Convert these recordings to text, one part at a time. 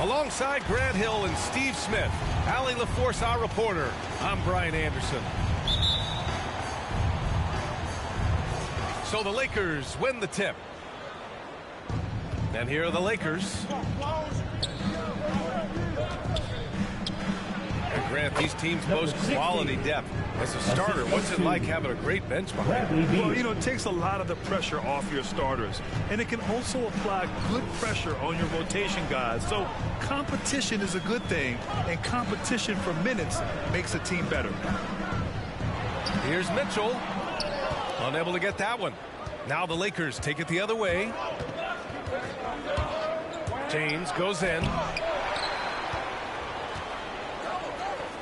Alongside Grant Hill and Steve Smith, Allie LaForce, our reporter, I'm Brian Anderson. So the Lakers win the tip. And here are the Lakers. And Grant, these teams boast quality depth. As a starter, what's it like having a great bench behind you? Well, you know, it takes a lot of the pressure off your starters. And it can also apply good pressure on your rotation guys. So competition is a good thing. And competition for minutes makes a team better. Here's Mitchell. Unable to get that one. Now the Lakers take it the other way. James goes in.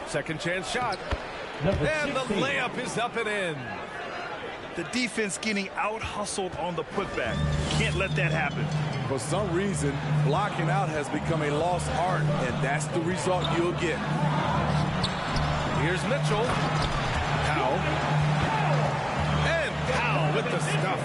Second chance shot. And the layup is up and in. The defense getting out-hustled on the putback. Can't let that happen. For some reason, blocking out has become a lost art, and that's the result you'll get. Here's Mitchell. Powell. And Powell with the stuff.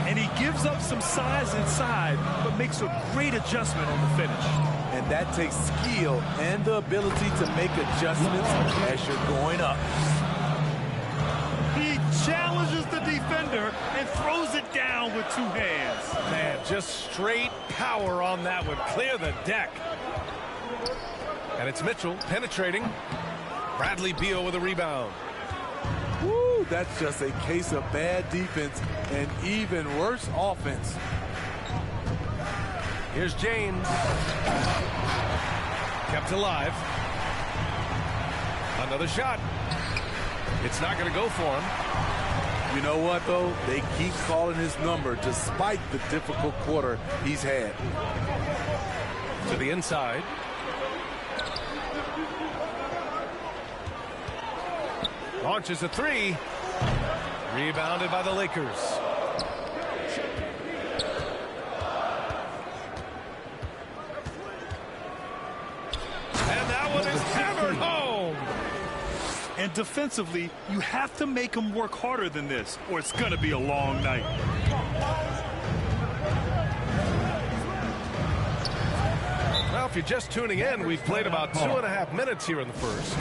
And he gives up some size inside, but makes a great adjustment on the finish. And that takes skill and the ability to make adjustments as you're going up. He challenges the defender and throws it down with two hands. Man, just straight power on that one. Clear the deck. And it's Mitchell penetrating. Bradley Beal with a rebound. Woo, that's just a case of bad defense and even worse offense. Here's James. Kept alive. Another shot. It's not going to go for him. You know what, though? They keep calling his number despite the difficult quarter he's had. To the inside. Launches a three. Rebounded by the Lakers. And that one is hammered home. And defensively, you have to make them work harder than this, or it's going to be a long night. Well, if you're just tuning in, we've played about 2.5 minutes here in the first.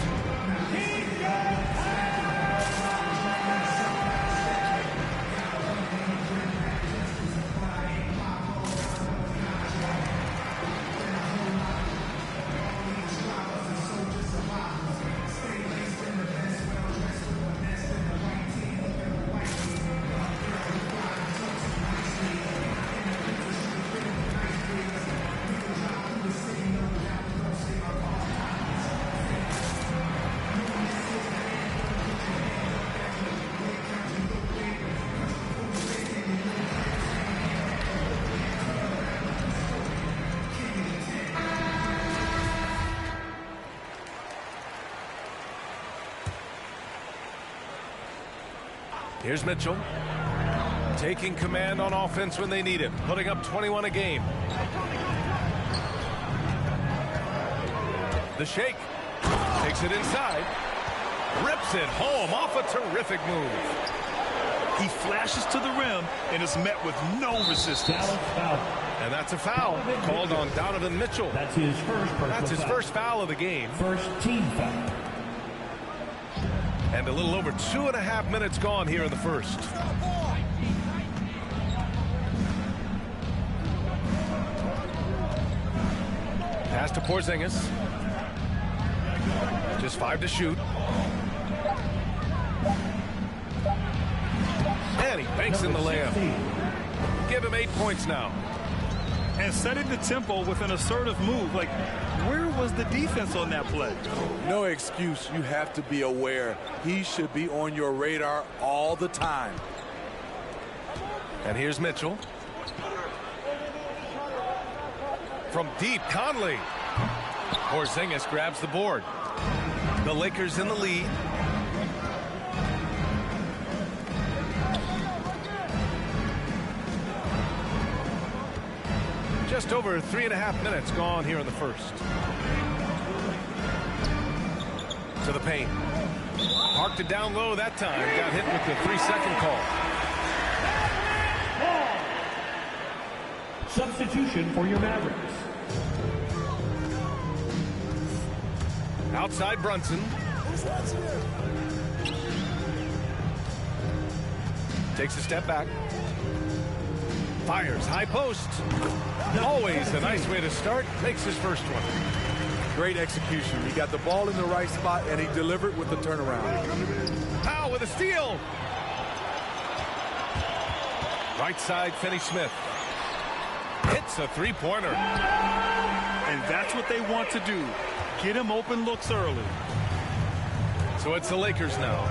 Here's Mitchell, taking command on offense when they need it, putting up 21 a game. The shake, takes it inside, rips it home off a terrific move. He flashes to the rim and is met with no resistance. And that's a foul called on Donovan Mitchell. That's his first foul of the game. First team foul. And a little over 2.5 minutes gone here in the first. Pass to Porzingis. Just 5 to shoot. And he banks in the layup. Give him 8 points now. And setting the tempo with an assertive move. Like, where was the defense on that play? No excuse. You have to be aware. He should be on your radar all the time. And here's Mitchell. From deep, Conley. Porzingis grabs the board. The Lakers in the lead. Just over 3.5 minutes gone here in the first. To the paint. Parked it down low that time. Got hit with the 3-second call. Substitution for your Mavericks. Outside Brunson. Takes a step back. Fires high post. Always a nice way to start. Makes his first one. Great execution. He got the ball in the right spot, and he delivered with the turnaround. Powell with a steal. Right side, Finney-Smith. Hits a three-pointer. And that's what they want to do. Get him open looks early. So it's the Lakers now.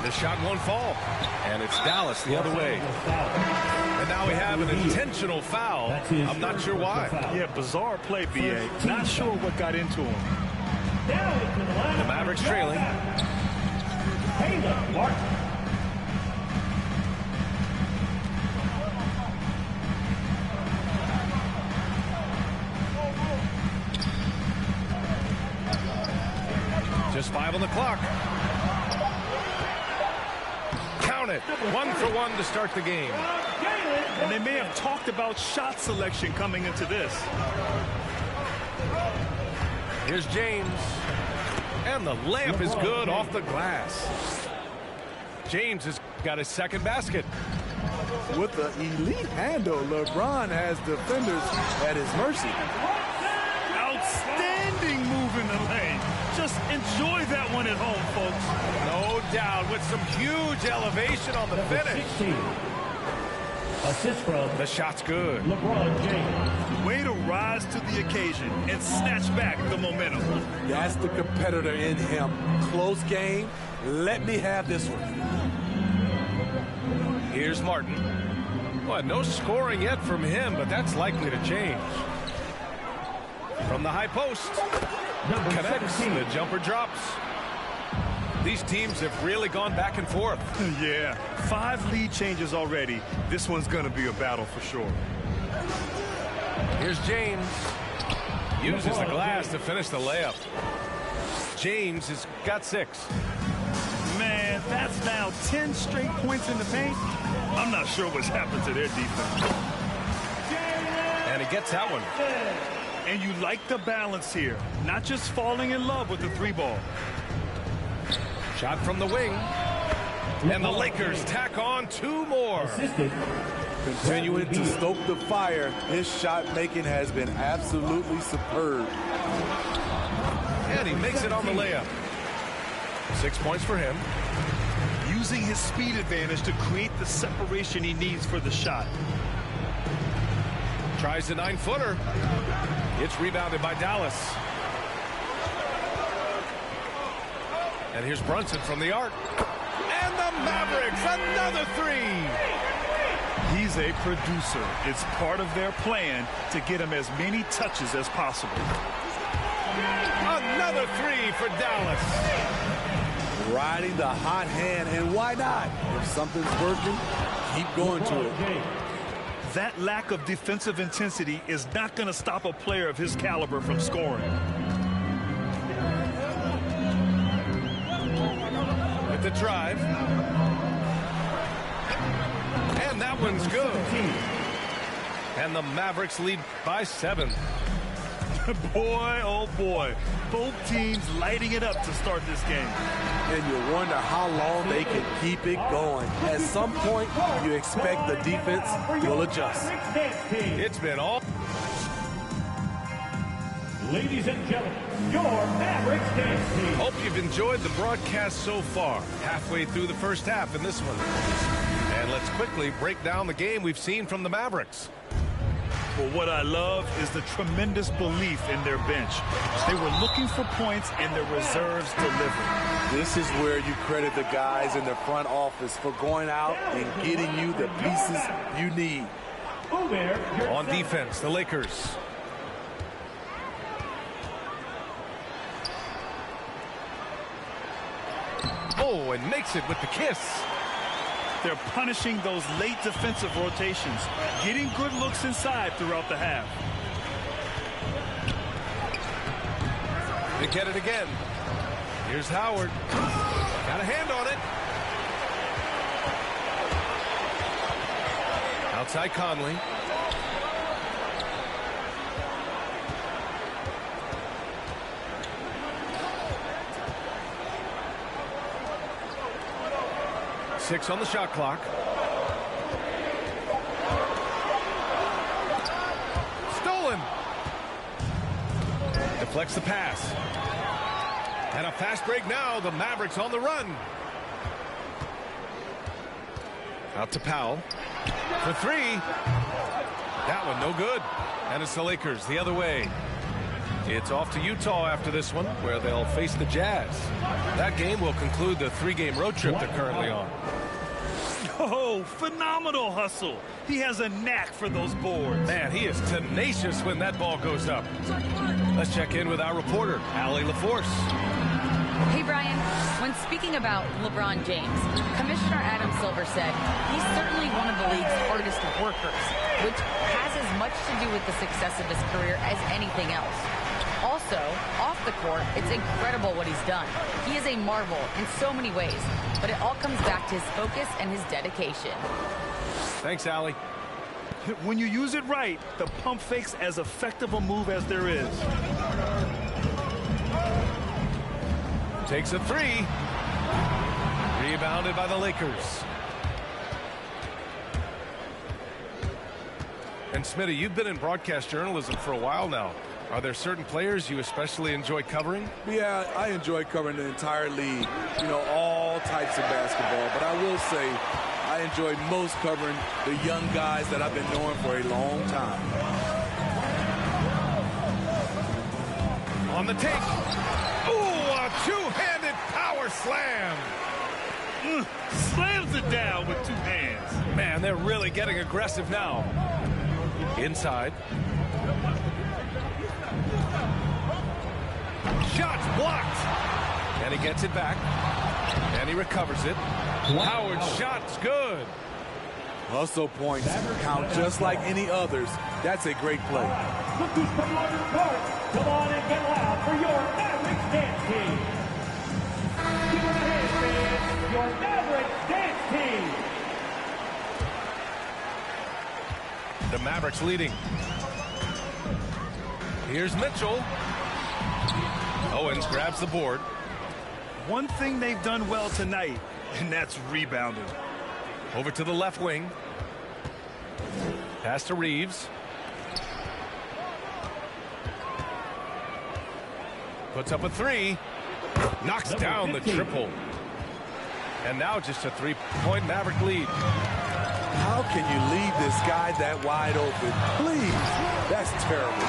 The shot won't fall. And it's Dallas the other way. And now we have an intentional foul. I'm not sure why. Yeah, bizarre play, B.A. Not sure what got into him. The Mavericks trailing. Just 5 on the clock. Count it. 1 for 1 to start the game. And they may have talked about shot selection coming into this. Here's James. And the layup is good off the glass. James has got his second basket. With the elite handle, LeBron has defenders at his mercy. Outstanding move in the lane. Just enjoy that one at home, folks. No doubt, with some huge elevation on the finish. 16. Assist from The shot's good. LeBron James. Way to rise to the occasion and snatch back the momentum. That's the competitor in him. Close game. Let me have this one. Here's Martin. Well, no scoring yet from him, but that's likely to change. From the high post. Connects. The jumper drops. These teams have really gone back and forth. Yeah, 5 lead changes already. This one's going to be a battle for sure. Here's James. Uses the glass to finish the layup. James has got 6. Man, that's now 10 straight points in the paint. I'm not sure what's happened to their defense. And he gets that one. And you like the balance here. Not just falling in love with the 3-ball. Shot from the wing. And the Lakers tack on 2 more. Continuing to stoke the fire, his shot making has been absolutely superb. And he makes it on the layup. 6 points for him. Using his speed advantage to create the separation he needs for the shot. Tries the 9-footer. It's rebounded by Dallas. And here's Brunson from the arc. And the Mavericks, another 3. He's a producer. It's part of their plan to get him as many touches as possible. Another 3 for Dallas. Riding the hot hand, and why not? If something's working, keep going to it. That lack of defensive intensity is not going to stop a player of his caliber from scoring. With the drive. And that one's good. And the Mavericks lead by 7. Boy, oh boy. Both teams lighting it up to start this game. And you wonder how long they can keep it going. At some point, you expect the defense will adjust. It's been all. Ladies and gentlemen, your Mavericks dance team. Hope you've enjoyed the broadcast so far. Halfway through the first half in this one. And let's quickly break down the game we've seen from the Mavericks. Well, what I love is the tremendous belief in their bench. They were looking for points, and their reserves delivered. This is where you credit the guys in the front office for going out and getting you the pieces you need. On defense, the Lakers. Oh, and makes it with the kiss. They're punishing those late defensive rotations, getting good looks inside throughout the half. They get it again. Here's Howard. Got a hand on it. Outside Conley. Six on the shot clock. Stolen. Deflects the pass. And a fast break now. The Mavericks on the run. Out to Powell. For three. That one no good. And it's the Lakers the other way. It's off to Utah after this one, where they'll face the Jazz. That game will conclude the three-game road trip they're currently on. Oh, phenomenal hustle. He has a knack for those boards. Man, he is tenacious when that ball goes up. Let's check in with our reporter, Allie LaForce. Hey, Brian. When speaking about LeBron James, Commissioner Adam Silver said he's certainly one of the league's hardest workers, which has as much to do with the success of his career as anything else. Also, off the court, it's incredible what he's done. He is a marvel in so many ways, but it all comes back to his focus and his dedication. Thanks, Allie. When you use it right, the pump fake's as effective a move as there is. Takes a three. Rebounded by the Lakers. And Smitty, you've been in broadcast journalism for a while now. Are there certain players you especially enjoy covering? Yeah, I enjoy covering the entire league, you know, all types of basketball. But I will say I enjoy most covering the young guys that I've been knowing for a long time. On the take. Ooh, a two-handed power slam. Slams it down with two hands. Man, they're really getting aggressive now. Inside. Shots blocked. And he gets it back. And he recovers it. Howard's shot's good. Hustle points count just like any others. That's a great play. Rookies from your court, come on and get loud for your Mavericks dance team. Give it a hand, fans. Your Mavericks dance team. The Mavericks leading. Here's Mitchell. Owens grabs the board. One thing they've done well tonight, and that's rebounding. Over to the left wing. Pass to Reeves. Puts up a three. Knocks down the triple. And now just a three-point Maverick lead. How can you leave this guy that wide open? Please. That's terrible.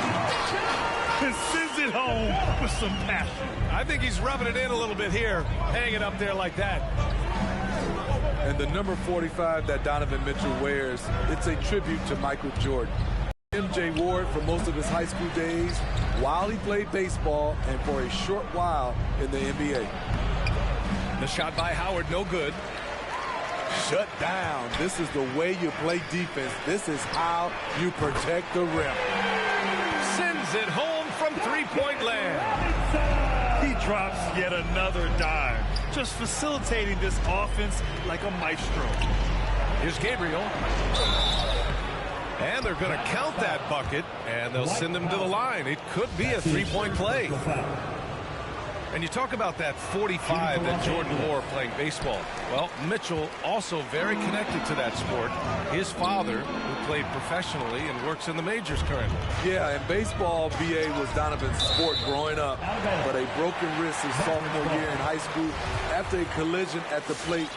And sends it home with some passion. I think he's rubbing it in a little bit here. Hang it up there like that. And the number 45 that Donovan Mitchell wears, it's a tribute to Michael Jordan. MJ wore it for most of his high school days while he played baseball and for a short while in the NBA. The shot by Howard, no good. Shut down. This is the way you play defense. This is how you protect the rim. Sends it home from three-point land. He drops yet another dime, just facilitating this offense like a maestro. Here's Gabriel. And they're going to count that bucket, and they'll send him to the line. It could be a three-point play. And you talk about that 45 that Jordan wore playing baseball. Well, Mitchell also very connected to that sport. His father, who played professionally and works in the majors currently. Yeah, in baseball, BA was Donovan's sport growing up, but a broken wrist his sophomore year in high school after a collision at the plate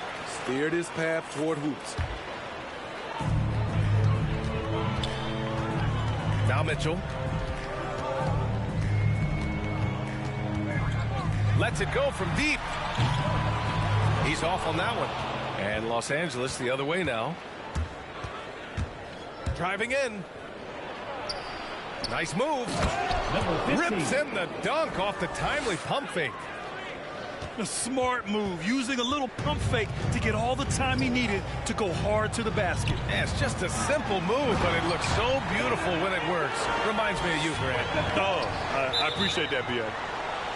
steered his path toward hoops. Now Mitchell. Lets it go from deep. He's off on that one. And Los Angeles the other way now. Driving in. Nice move. Rips in the dunk off the timely pump fake. A smart move, using a little pump fake to get all the time he needed to go hard to the basket. Yeah, it's just a simple move, but it looks so beautiful when it works. Reminds me of you, Grant. Oh, I appreciate that, B.A.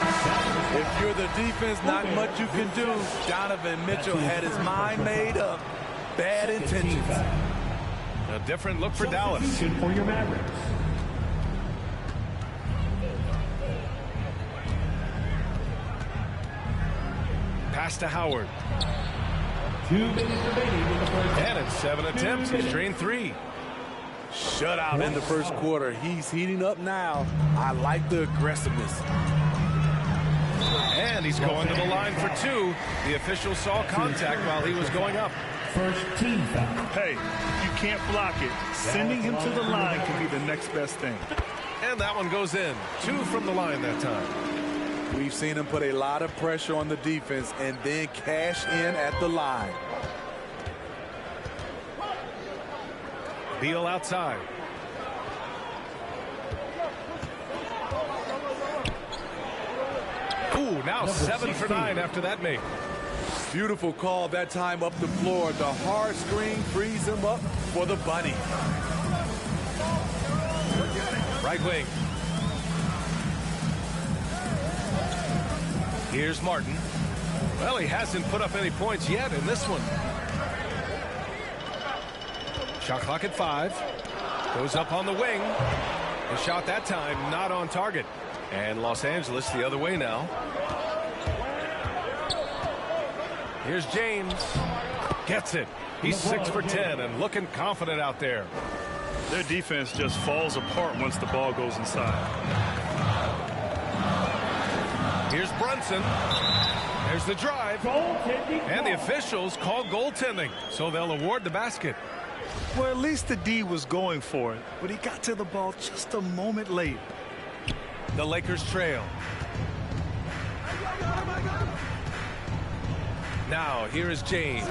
If you're the defense, not much you can do. Donovan Mitchell had his mind made up. Bad intentions. A different look for Dallas. For your Mavericks. Pass to Howard. 2 minutes remaining in the first. And in 7 attempts, he's drained 3. Shutout in the first quarter. He's heating up now. I like the aggressiveness. And he's going to the line for 2. The official saw contact while he was going up. First team foul. Hey, you can't block it. Sending him to the line can be the next best thing. And that one goes in. 2 from the line that time. We've seen him put a lot of pressure on the defense and then cash in at the line. Beal outside. Ooh, now 7 for 9 after that make. Beautiful call that time up the floor. The hard screen frees him up for the bunny. Right wing. Here's Martin. Well, he hasn't put up any points yet in this one. Shot clock at 5. Goes up on the wing. The shot that time not on target. And Los Angeles the other way now. Here's James. Gets it. He's 6 for 10 and looking confident out there. Their defense just falls apart once the ball goes inside. Here's Brunson. There's the drive. And the officials call goaltending, so they'll award the basket. Well, at least the D was going for it, but he got to the ball just a moment late. The Lakers trail. Now, here is James.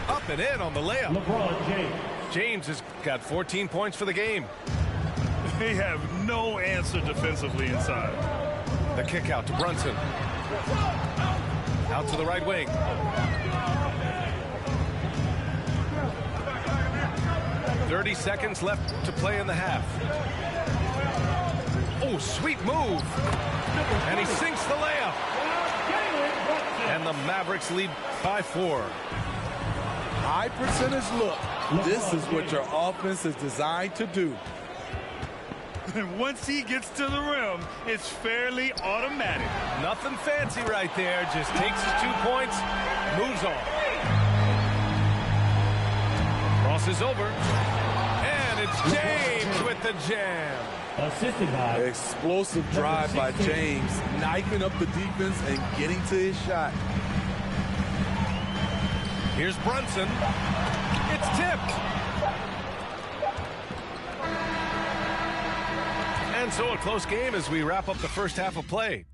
Up and in on the layup. LeBron James. James has got 14 points for the game. They have no answer defensively inside. The kick out to Brunson. Out to the right wing. .30 seconds left to play in the half. Oh, sweet move. And he sinks the layup. And the Mavericks lead by 4. High percentage look. This is what your offense is designed to do. And once he gets to the rim, it's fairly automatic. Nothing fancy right there. Just takes his 2 points, moves on. Crosses over. And it's James with the jam. Assisted by Explosive drive by James, knifing up the defense and getting to his shot. Here's Brunson. It's tipped. And so a close game as we wrap up the first half of play.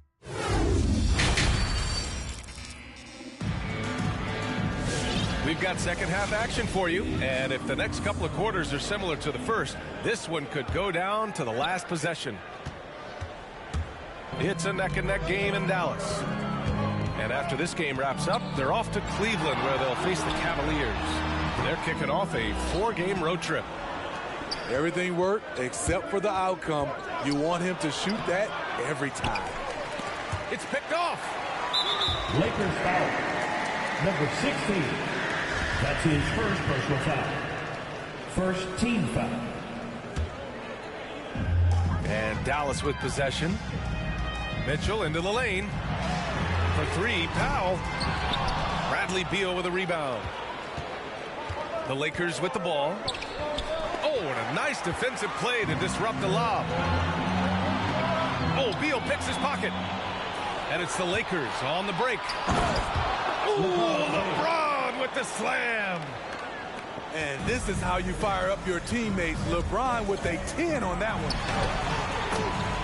We've got second half action for you, and if the next couple of quarters are similar to the first, this one could go down to the last possession. It's a neck-and-neck game in Dallas. And after this game wraps up, they're off to Cleveland where they'll face the Cavaliers. They're kicking off a 4-game road trip. Everything worked except for the outcome. You want him to shoot that every time. It's picked off. Lakers foul. Number 16. That's his first personal foul. First team foul. And Dallas with possession. Mitchell into the lane. For three, Powell. Bradley Beal with a rebound. The Lakers with the ball. Oh, and a nice defensive play to disrupt the lob. Oh, Beal picks his pocket. And it's the Lakers on the break. Oh, LeBron with the slam. And this is how you fire up your teammates. LeBron with a 10 on that one.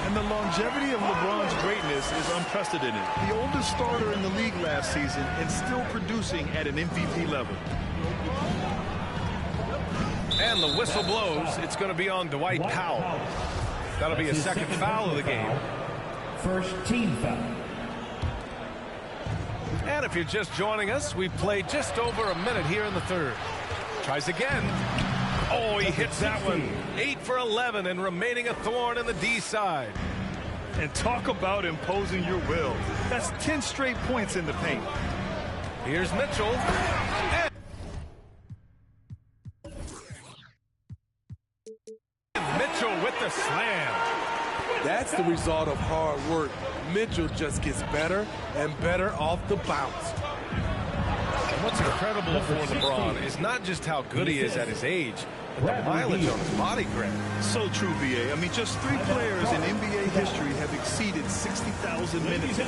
And the longevity of LeBron's greatness is unprecedented. The oldest starter in the league last season and still producing at an MVP level. And the whistle blows. It's going to be on Dwight Powell. That'll be a second foul of the game. First team foul. And if you're just joining us, we've played just over a minute here in the third. Tries again. Oh, he hits that one. 8 for 11 and remaining a thorn in the D side. And talk about imposing your will. That's 10 straight points in the paint. Here's Mitchell. And Mitchell with the slam. That's the result of hard work. Mitchell just gets better and better off the bounce. And what's incredible for LeBron is not just how good he is at his age, but the mileage on his body grip. So true, BA. I mean, just 3 players in NBA history have exceeded 60,000 minutes.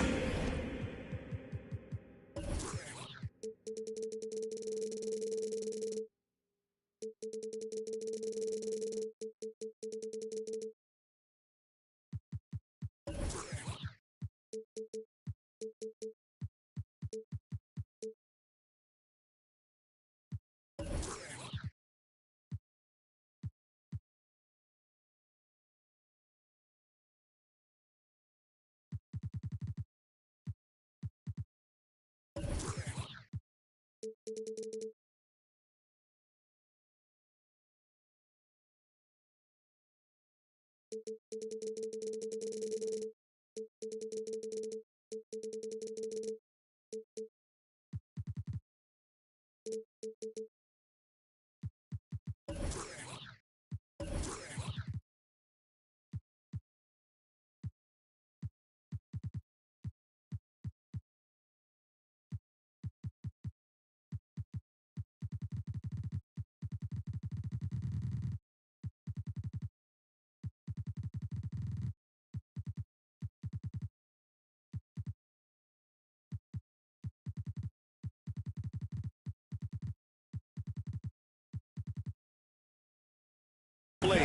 Played,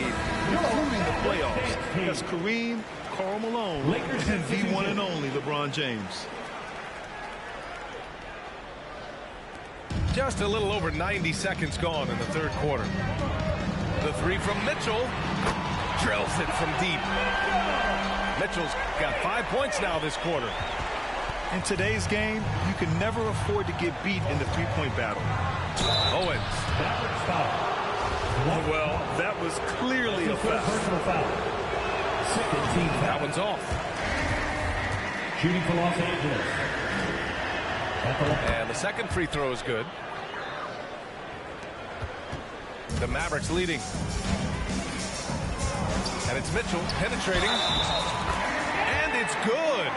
including the playoffs. That's Kareem, Karl Malone, and the one and only LeBron James. Just a little over 90 seconds gone in the third quarter. The three from Mitchell. Drills it from deep. Mitchell's got 5 points now this quarter. In today's game, you can never afford to get beat in the three-point battle. Owens. Well, that was clearly a foul. Personal foul. Second team foul. That one's off. Shooting for Los Angeles. And the second free throw is good. The Mavericks leading. And it's Mitchell penetrating. And it's good.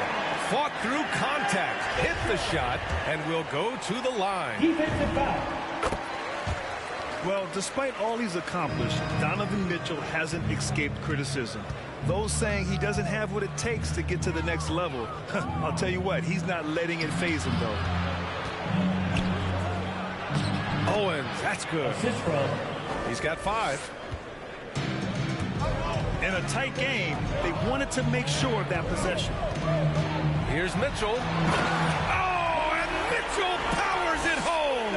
Fought through contact. Hit the shot and will go to the line. Defensive foul. Well, despite all he's accomplished, Donovan Mitchell hasn't escaped criticism. Those saying he doesn't have what it takes to get to the next level, I'll tell you what, he's not letting it faze him, though. Owens, that's good. Assist from. He's got 5. In a tight game, they wanted to make sure of that possession. Here's Mitchell. Oh, and Mitchell powers it home.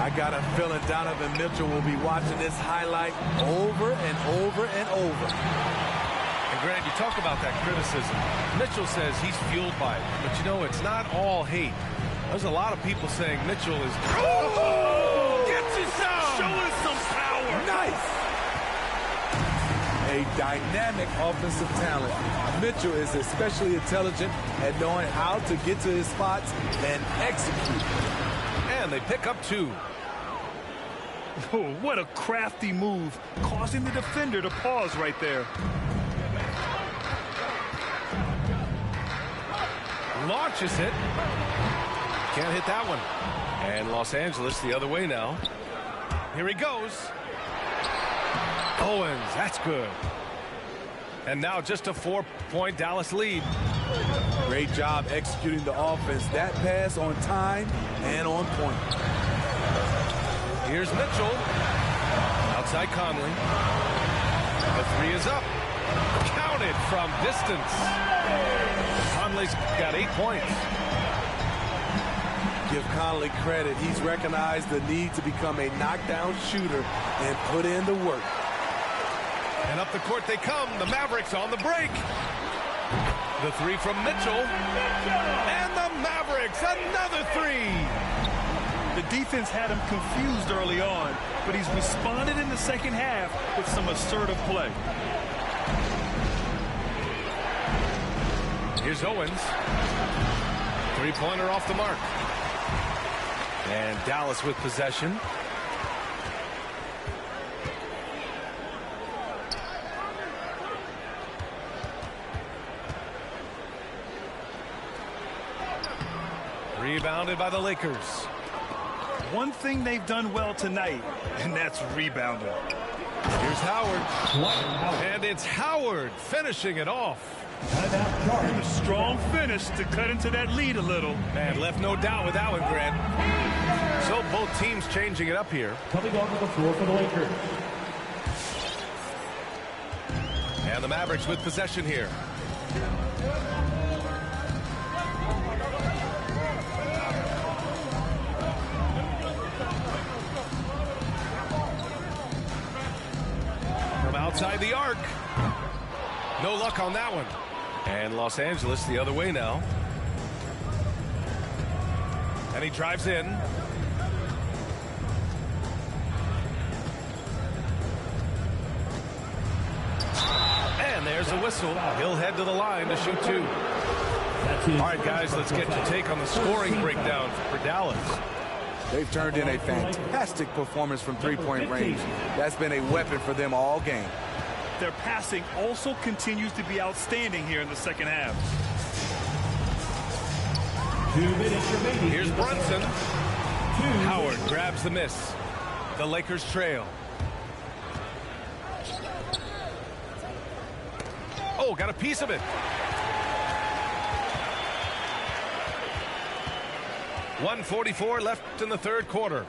I got a feeling Donovan Mitchell will be watching this highlight over and over and over. And Grant, you talk about that criticism. Mitchell says he's fueled by it. But you know, it's not all hate. There's a lot of people saying Mitchell is... Oh! Gets you some! Show us some power! Nice! A dynamic offensive talent. Mitchell is especially intelligent at knowing how to get to his spots and execute. And they pick up 2. Oh, what a crafty move, causing the defender to pause right there. Launches it. Can't hit that one. And Los Angeles the other way now. Here he goes. Owens, that's good. And now just a 4-point Dallas lead. Great job executing the offense. That pass on time and on point. Here's Mitchell. Outside Conley. The three is up. Counted from distance. Conley's got 8 points. Give Conley credit. He's recognized the need to become a knockdown shooter and put in the work. And up the court they come. The Mavericks on the break. The three from Mitchell. And the Mavericks, another three. The defense had him confused early on, but he's responded in the second half with some assertive play. Here's Owens. Three-pointer off the mark. And Dallas with possession. Rebounded by the Lakers. One thing they've done well tonight, and that's rebounding. Here's Howard. And it's Howard finishing it off. A strong finish to cut into that lead a little. Man, left no doubt with that one, Grant. So both teams changing it up here. Coming onto the floor for the Lakers. And the Mavericks with possession here. From outside the arc. No luck on that one. And Los Angeles the other way now. And he drives in. And there's a whistle. He'll head to the line to shoot two. All right, guys, let's get your take on the scoring breakdown for Dallas. They've turned in a fantastic performance from three-point range. That's been a weapon for them all game. Their passing also continues to be outstanding here in the second half. 2 minutes remaining. Here's Brunson. Howard grabs the miss. The Lakers trail. Oh, got a piece of it. .144 left in the third quarter.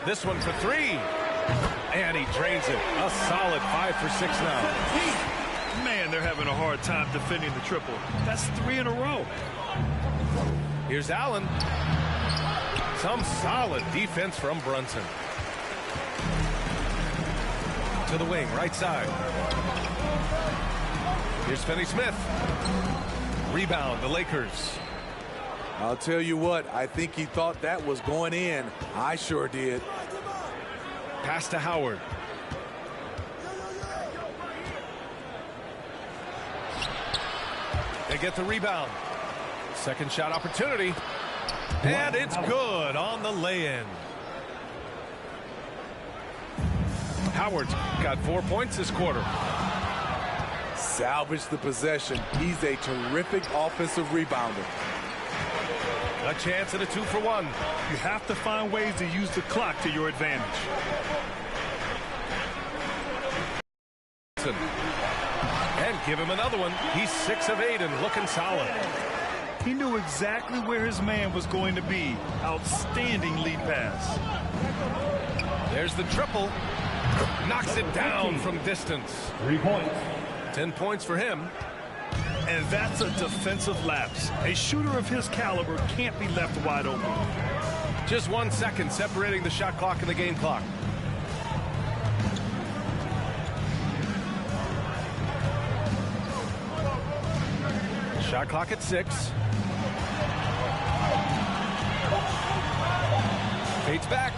This one for three. And he drains it. A solid 5 for 6 now. Man, they're having a hard time defending the triple. That's 3 in a row. Here's Allen. Some solid defense from Brunson. To the wing, right side. Here's Finney-Smith. Rebound, the Lakers. I'll tell you what, I think he thought that was going in. I sure did. Pass to Howard. They get the rebound. Second shot opportunity. And it's good on the lay-in. Howard's got 4 points this quarter. Salvage the possession. He's a terrific offensive rebounder. A chance at a 2 for 1. You have to find ways to use the clock to your advantage. And give him another one. He's 6 of 8 and looking solid. He knew exactly where his man was going to be. Outstanding lead pass. There's the triple. Knocks it down from distance. 3 points. 10 points for him. And that's a defensive lapse. A shooter of his caliber can't be left wide open. Just 1 second separating the shot clock and the game clock. Shot clock at 6. Fades back.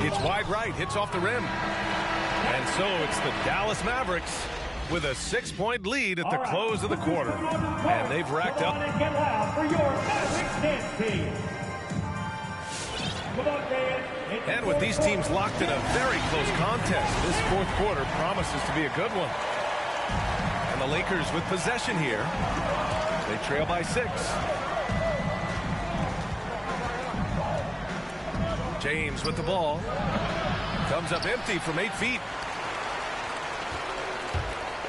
It's wide right, hits off the rim. And so it's the Dallas Mavericks with a 6-point lead at the close of the quarter. And they've racked up. Get loud for your Mavericks dance team. Come on, fans. And with these teams locked in a very close contest, this fourth quarter promises to be a good one. And the Lakers with possession here. They trail by 6. James with the ball. Comes up empty from 8 feet.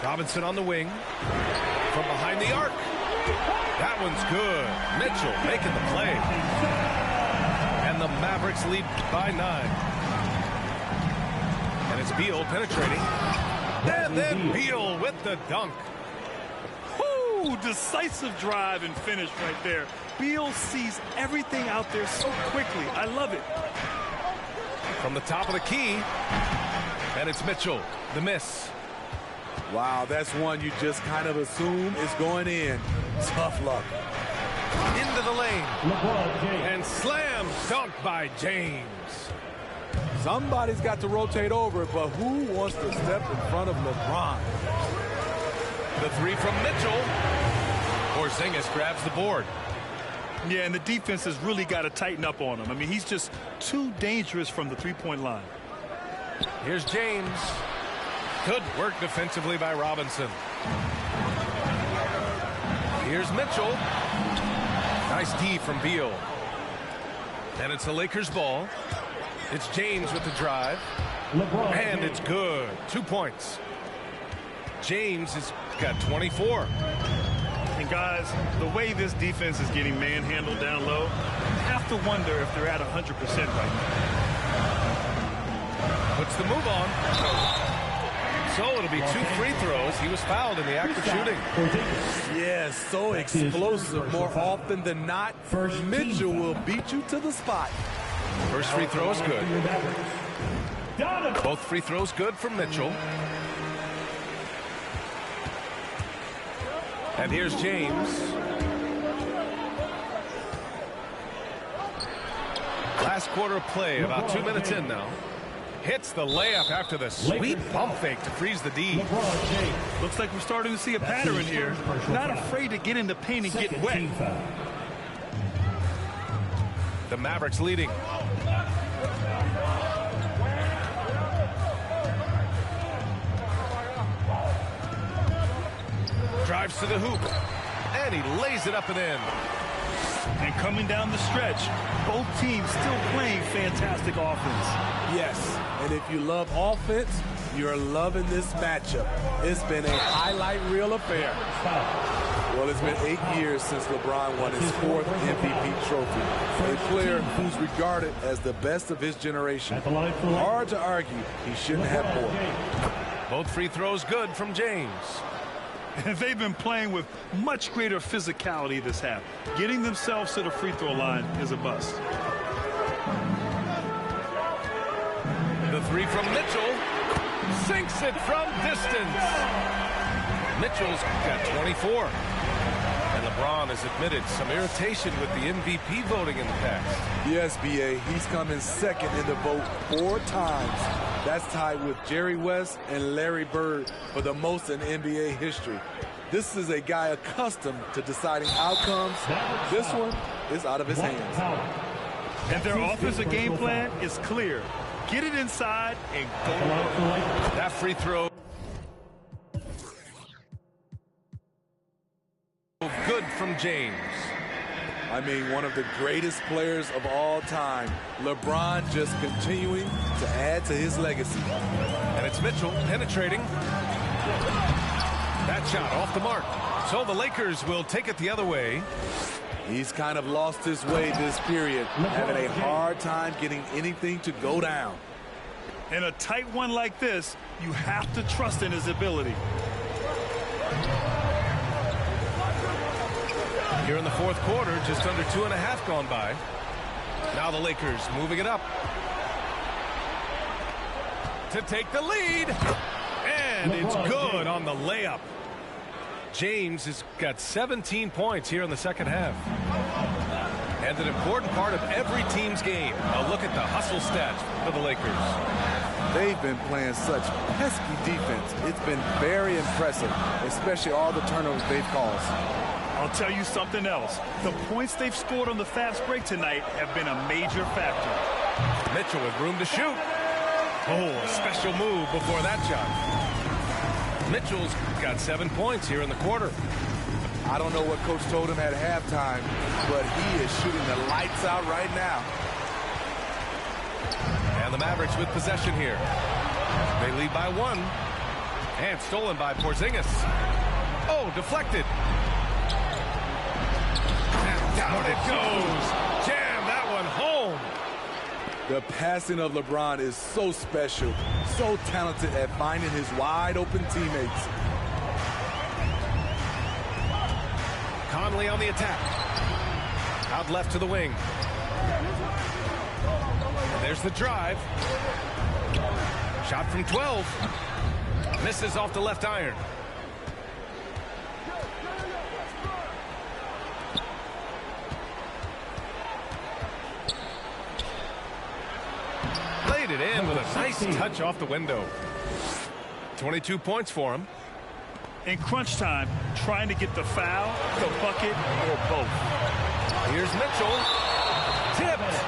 Robinson on the wing. From behind the arc. That one's good. Mitchell making the play. And the Mavericks lead by 9. And it's Beal penetrating. And then Beal with the dunk. Woo! Decisive drive and finish right there. Beal sees everything out there so quickly. I love it. From the top of the key. And it's Mitchell. The miss. Wow, that's one you just kind of assume is going in. Tough luck. Into the lane. And slam dunk by James. Somebody's got to rotate over, but who wants to step in front of LeBron? The 3 from Mitchell. Porzingis grabs the board. Yeah, and the defense has really got to tighten up on him. I mean, he's just too dangerous from the three-point line. Here's James. Good work defensively by Robinson. Here's Mitchell. Nice D from Beal. And it's the Lakers' ball. It's James with the drive. And it's good. 2 points. James has got 24. And guys, the way this defense is getting manhandled down low, you have to wonder if they're at 100% right now. Puts the move on. So it'll be 2 free throws. He was fouled in the act of shooting. Yes, so explosive. More often than not, Mitchell will beat you to the spot. First free throw is good. Both free throws good from Mitchell. And here's James. Last quarter of play, about 2 minutes in now. Hits the layup after the sweet pump fake to freeze the D. Looks like we're starting to see a pattern here. Not afraid to get in the paint and get wet. The Mavericks leading. Drives to the hoop. And he lays it up and in. And coming down the stretch, both teams still playing fantastic offense. Yes, and if you love offense, you're loving this matchup. It's been a highlight reel affair. Well, it's been 8 years since LeBron won his 4th MVP trophy. A player who's regarded as the best of his generation. Hard to argue he shouldn't have more. Both free throws good from James. And they've been playing with much greater physicality this half. Getting themselves to the free throw line is a bust. The 3 from Mitchell. Sinks it from distance. Mitchell's got 24. And LeBron has admitted some irritation with the MVP voting in the past. Yes, B.A., he's come in second in the vote 4 times. That's tied with Jerry West and Larry Bird for the most in NBA history. This is a guy accustomed to deciding outcomes. This one is out of his hands. And their offensive game plan is clear. Get it inside and go. That free throw. Good from James. I mean, one of the greatest players of all time. LeBron just continuing to add to his legacy. And it's Mitchell penetrating. That shot off the mark. So the Lakers will take it the other way. He's kind of lost his way this period, having a hard time getting anything to go down. In a tight one like this, you have to trust in his ability. Here in the fourth quarter, just under 2.5 gone by. Now the Lakers moving it up to take the lead. And it's good on the layup. James has got 17 points here in the second half. And an important part of every team's game. A look at the hustle stats for the Lakers. They've been playing such pesky defense. It's been very impressive, especially all the turnovers they've caused. I'll tell you something else. The points they've scored on the fast break tonight have been a major factor. Mitchell with room to shoot. Oh, a special move before that shot. Mitchell's got 7 points here in the quarter. I don't know what Coach told him at halftime, but he is shooting the lights out right now. And the Mavericks with possession here. They lead by 1. And stolen by Porzingis. Oh, deflected. And down it goes. Jam that one home. The passing of LeBron is so special, so talented at finding his wide open teammates. Conley on the attack. Out left to the wing. And there's the drive. Shot from 12. Misses off the left iron. Laid it in with a nice touch off the window. 22 points for him. In crunch time, trying to get the foul, the bucket, or both. Here's Mitchell. Tipped.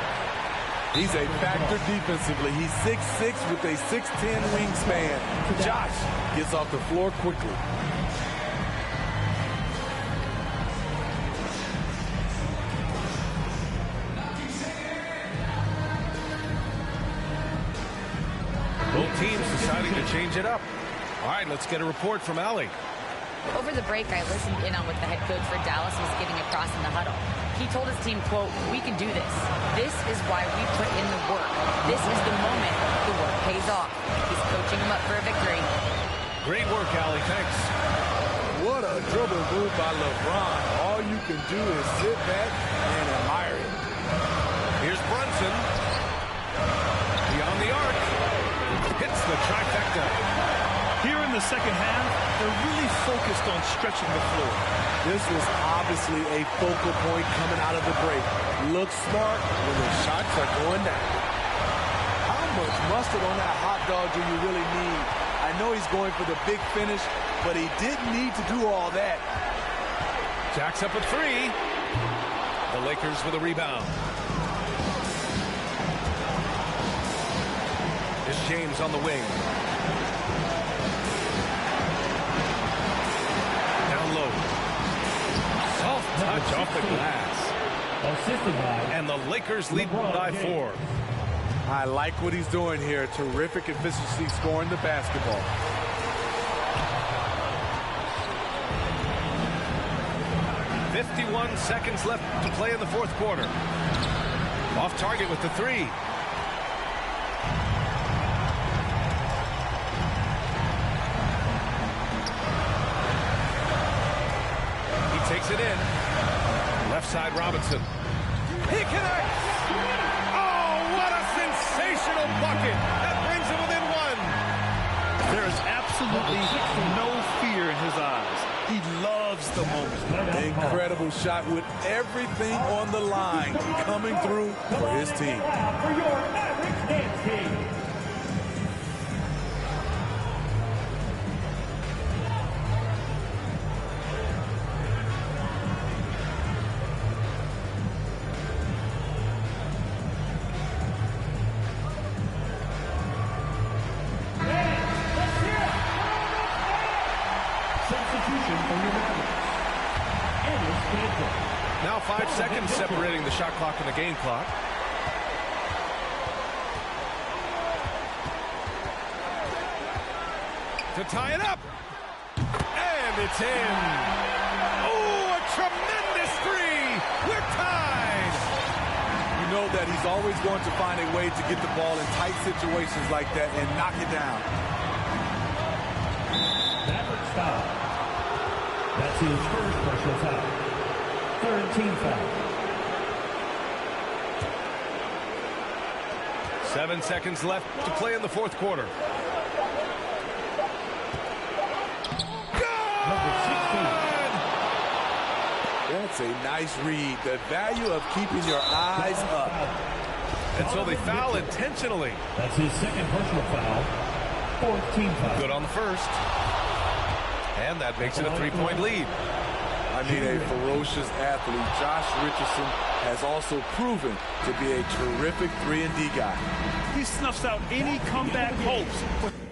He's a factor defensively. He's 6'6" with a 6'10" wingspan. Josh gets off the floor quickly. Both teams deciding to change it up. All right, let's get a report from Allie. Over the break, I listened in on what the head coach for Dallas was getting across in the huddle. He told his team, quote, "We can do this. This is why we put in the work. This is the moment the work pays off." He's coaching them up for a victory. Great work, Allie. Thanks. What a dribble move by LeBron. All you can do is sit back and admire it. Here's Brunson. Beyond the arc. Hits the trifecta. Here in the second half, they're really focused on stretching the floor. This was obviously a focal point coming out of the break. Look smart when the shots are going down. How much mustard on that hot dog do you really need? I know he's going for the big finish, but he didn't need to do all that. Jacks up a 3. The Lakers with a rebound. Here's James on the wing. Down low. Soft touch off the glass. And the Lakers lead by 4. I like what he's doing here. Terrific efficiency scoring the basketball. .51 seconds left to play in the fourth quarter. Off target with the 3. He takes it in. Left side Robinson. He connects! Oh, what a sensational bucket! That brings him within 1. There is absolutely no fear in his eyes. He loves the moment. Incredible shot with everything on the line coming through for his team. For your Mavericks dance team. Now 5 seconds separating the shot clock and the game clock. To tie it up. And it's in. Oh, a tremendous 3. We're tied. You know that he's always going to find a way to get the ball in tight situations like that and knock it down. Maverick foul. That's his first personal foul. Third team foul. 7 seconds left to play in the fourth quarter. That's a nice read. The value of keeping your eyes up. And so they foul intentionally. That's his second personal foul. Fourth team foul. Good on the first. And that makes it a 3-point lead. I mean, a ferocious athlete. Josh Richardson has also proven to be a terrific 3-and-D guy. He snuffs out any comeback hopes.